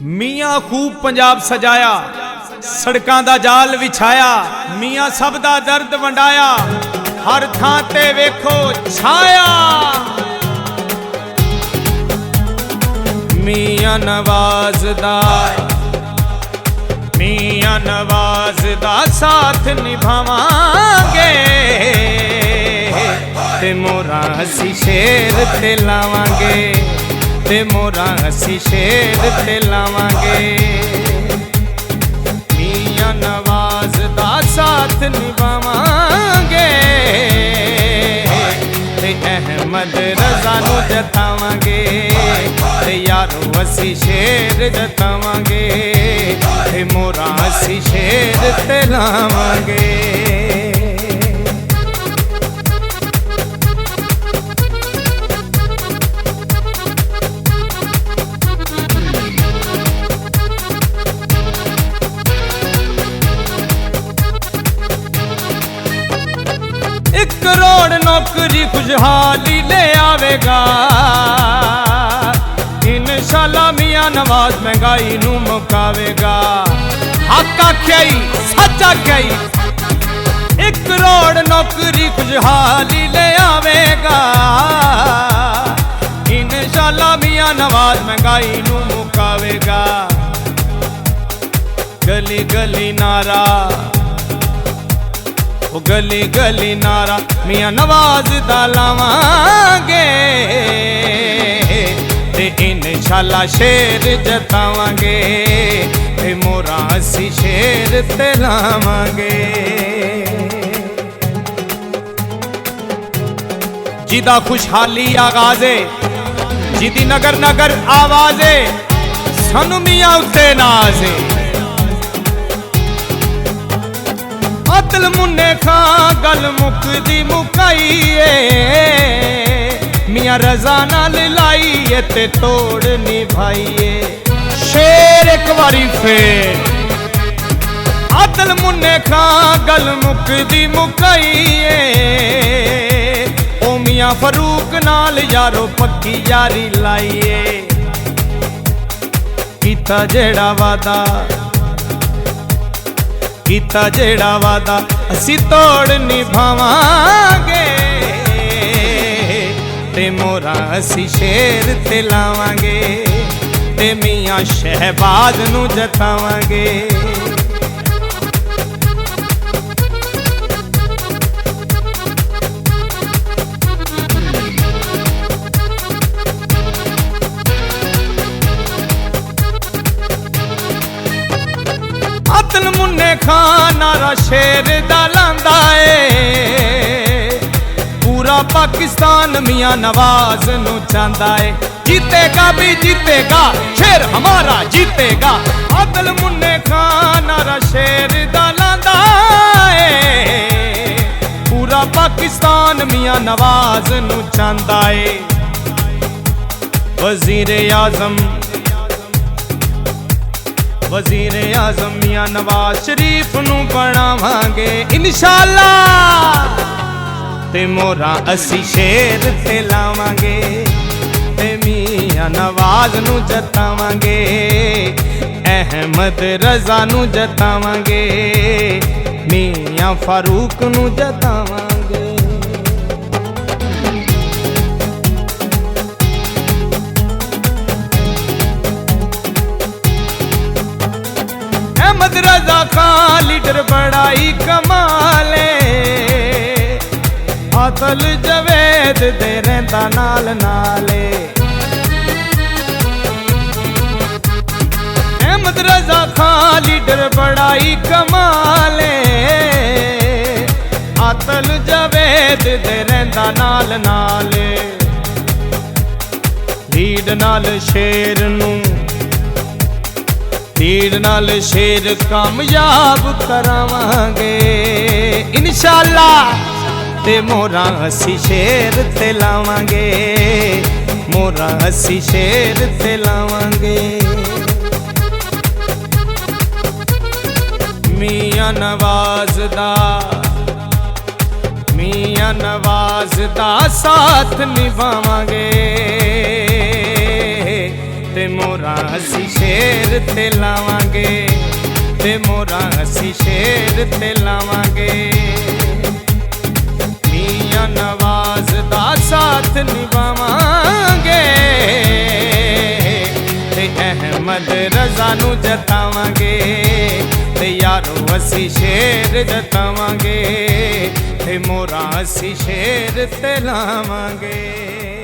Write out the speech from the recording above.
मियाँ खूब पंजाब सजाया, सड़कां दा जाल विछाया, मियाँ सब दा दर्द वंडाया, हर थां ते वेखो छाया। मियाँ नवाज दा साथ निभावांगे, ते मोरा हसी शेर ते लावांगे, ते मोरा हसी शेर ते लावांगे। मियाँ नवाज दा साथ निभावांगे, ते अहमद रज़ा नू जतावांगे, ते यारो हसी शेर जतावांगे, ते मोरा हसी शेर ते लावांगे। एक करोड़ नौकरी खुशहाली ले आवेगा, इंशाल्लाह मियाँ नवाज महंगाई नू मुकावेगा। हक आख्याई सच आख्याई, एक करोड़ नौकरी खुशहाली ले आवेगा, इंशाल्लाह मियाँ नवाज महंगाई नू मुकावेगा। गली गली नारा, ओ गली गली नारा मियाँ नवाज दा लावांगे, ते इंशाल्लाह शेर जतावांगे, ते मोरा हसी शेर ते लावांगे। जिदा खुशहाली आगाज़े, जिदी नगर नगर आवाज़े, सानू मियाँ उत्ते नाज़े। अतल मुन्ने खां गल मुकदी मुकाईए, मियाँ रज़ा नाल लाईए ते तोड़ निभाईए। शेर एक बारी फेर, अतल मुन्ने खां गल मुकदी मुकाईए, ओ मियाँ फरूक नाल यारो पक्की यारी लाईए। कीता जेड़ा वादा, कीता जेड़ा वादा असी तोड़ निभावांगे, ते मोरा हसी शेर ते लावांगे, ते मियाँ शहबाज नू जतावांगे। अतल मुन्ने खां नारा शेर दा लांदा ए, पूरा पाकिस्तान मियाँ नवाज नू चांदा है। जीतेगा भी जीतेगा, शेर हमारा जीतेगा। अतल मुन्ने खां नारा शेर दा लांदा है, पूरा पाकिस्तान मियाँ नवाज नू चांदा है। वज़ीर आज़म मियाँ नवाज शरीफ नू बनावांगे इंशाअल्लाह, ते मोरा असी शेर ते लावांगे, ते मियाँ नवाज नू जतावांगे, अहमद रज़ा नू जतावांगे, मियाँ फारूक नू जतावांगे। अहमद रज़ा खां लीडर बड़ा ही कमाले, अतल जवेद दे रहिंदा नाल नाले। अहमद रज़ा खां लीडर बड़ा ही कमाले, अतल जवेद दे रहिंदा नाल नाले। लीड नाल शेर नू, लीड नाल शेर कामयाब करावांगे इंशाअल्लाह, ते मोरा हसी शेर ते लावांगे, मोरा हसी शेर ते लावांगे। मियाँ नवाज दा साथ निभावांगे, ਤੇ ਮੋਹਰਾਂ ਅਸੀਂ ਸ਼ੇਰ ਤੇ ਲਾਵਾਂਗੇ, ਤੇ ਮੋਹਰਾਂ ਅਸੀਂ ਸ਼ੇਰ ਤੇ ਲਾਵਾਂਗੇ। ਮੀਆਂ ਨਵਾਜ਼ ਦਾ ਸਾਥ ਨਿਭਾਵਾਂਗੇ, ਤੇ ਅਹਿਮਦ ਰਜ਼ਾ ਨੂੰ ਜਤਾਵਾਂਗੇ, ਤੇ ਯਾਰੋ ਅਸੀਂ ਸ਼ੇਰ ਜਤਾਵਾਂਗੇ, ਤੇ ਮੋਹਰਾਂ ਅਸੀਂ ਸ਼ੇਰ ਤੇ ਲਾਵਾਂਗੇ।